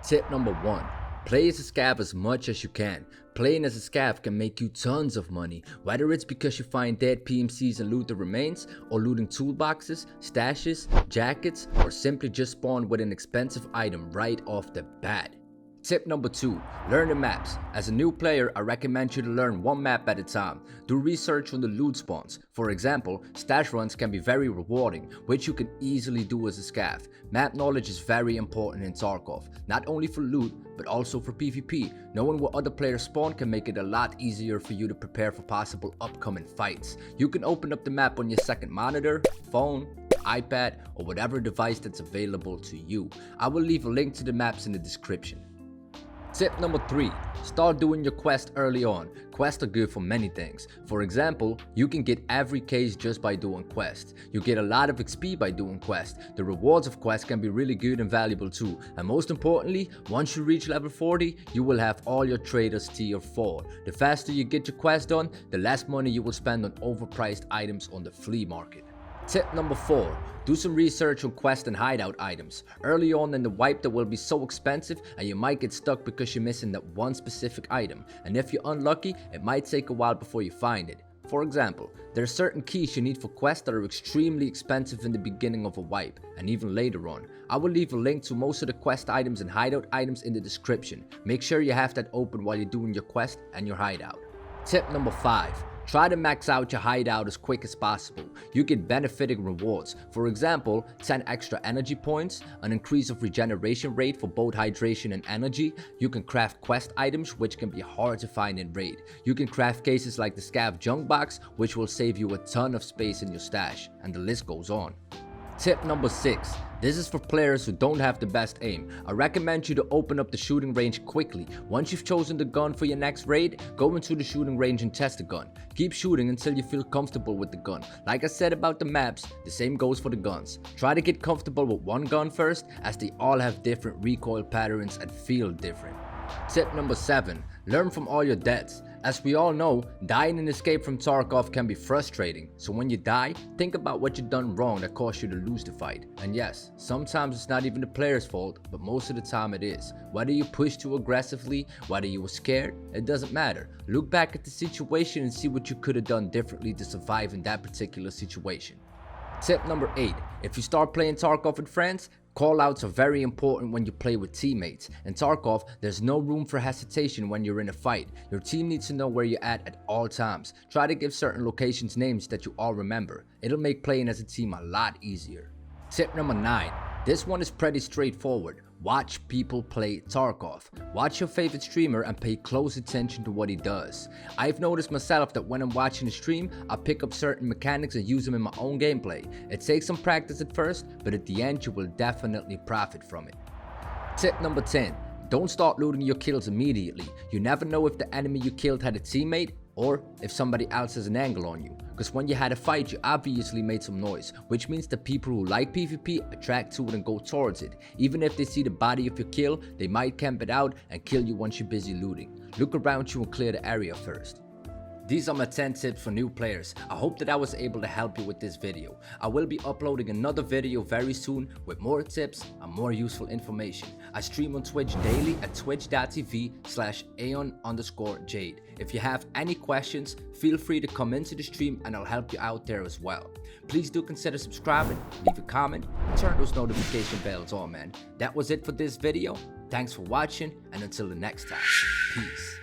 Tip number 1. Play as a scav as much as you can. Playing as a scav can make you tons of money, whether it's because you find dead PMCs and loot the remains, or looting toolboxes, stashes, jackets, or simply just spawn with an expensive item right off the bat. Tip number 2. Learn the maps. As a new player, I recommend you to learn one map at a time. Do research on the loot spawns. For example, stash runs can be very rewarding, which you can easily do as a scav. Map knowledge is very important in Tarkov, not only for loot, but also for PvP. Knowing where other players spawn can make it a lot easier for you to prepare for possible upcoming fights. You can open up the map on your second monitor, phone, iPad, or whatever device that's available to you. I will leave a link to the maps in the description. Tip number 3. Start doing your quest early on. Quests are good for many things. For example, you can get every case just by doing quests. You get a lot of XP by doing quests. The rewards of quests can be really good and valuable too. And most importantly, once you reach level 40, you will have all your traders tier 4. The faster you get your quest done, the less money you will spend on overpriced items on the flea market. Tip number 4. Do some research on quest and hideout items. Early on in the wipe they will be so expensive and you might get stuck because you're missing that one specific item, and if you're unlucky it might take a while before you find it. For example, there are certain keys you need for quests that are extremely expensive in the beginning of a wipe and even later on. I will leave a link to most of the quest items and hideout items in the description. Make sure you have that open while you're doing your quest and your hideout. Tip number 5. Try to max out your hideout as quick as possible. You get benefiting rewards. For example, 10 extra energy points, an increase of regeneration rate for both hydration and energy. You can craft quest items which can be hard to find in raid. You can craft cases like the scav junk box, which will save you a ton of space in your stash, and the list goes on. Tip number 6. This is for players who don't have the best aim. I recommend you to open up the shooting range quickly. Once you've chosen the gun for your next raid, go into the shooting range and test the gun. Keep shooting until you feel comfortable with the gun. Like I said about the maps, the same goes for the guns. Try to get comfortable with one gun first, as they all have different recoil patterns and feel different. Tip number 7. Learn from all your deaths. As we all know, dying in Escape from Tarkov can be frustrating, so when you die, think about what you've done wrong that caused you to lose the fight. And yes, sometimes it's not even the player's fault, but most of the time it is. Whether you pushed too aggressively, whether you were scared, it doesn't matter. Look back at the situation and see what you could have done differently to survive in that particular situation. Tip number 8. If you start playing Tarkov with friends, callouts are very important when you play with teammates. In Tarkov, there's no room for hesitation when you're in a fight. Your team needs to know where you're at all times. Try to give certain locations names that you all remember. It'll make playing as a team a lot easier. Tip number 9. This one is pretty straightforward. Watch people play Tarkov. Watch your favorite streamer and pay close attention to what he does. I've noticed myself that when I'm watching a stream, I pick up certain mechanics and use them in my own gameplay. It takes some practice at first, but at the end you will definitely profit from it. Tip number 10. Don't start looting your kills immediately. You never know if the enemy you killed had a teammate or if somebody else has an angle on you. Because when you had a fight, you obviously made some noise, which means the people who like PvP attract to it and go towards it. Even if they see the body of your kill, they might camp it out and kill you once you're busy looting. Look around you and clear the area first. These are my 10 tips for new players. I hope that I was able to help you with this video. I will be uploading another video very soon with more tips and more useful information. I stream on Twitch daily at twitch.tv/aeon_jade. If you have any questions, feel free to come into the stream and I'll help you out there as well. Please do consider subscribing, leave a comment, and turn those notification bells on, man. That was it for this video. Thanks for watching, and until the next time, peace.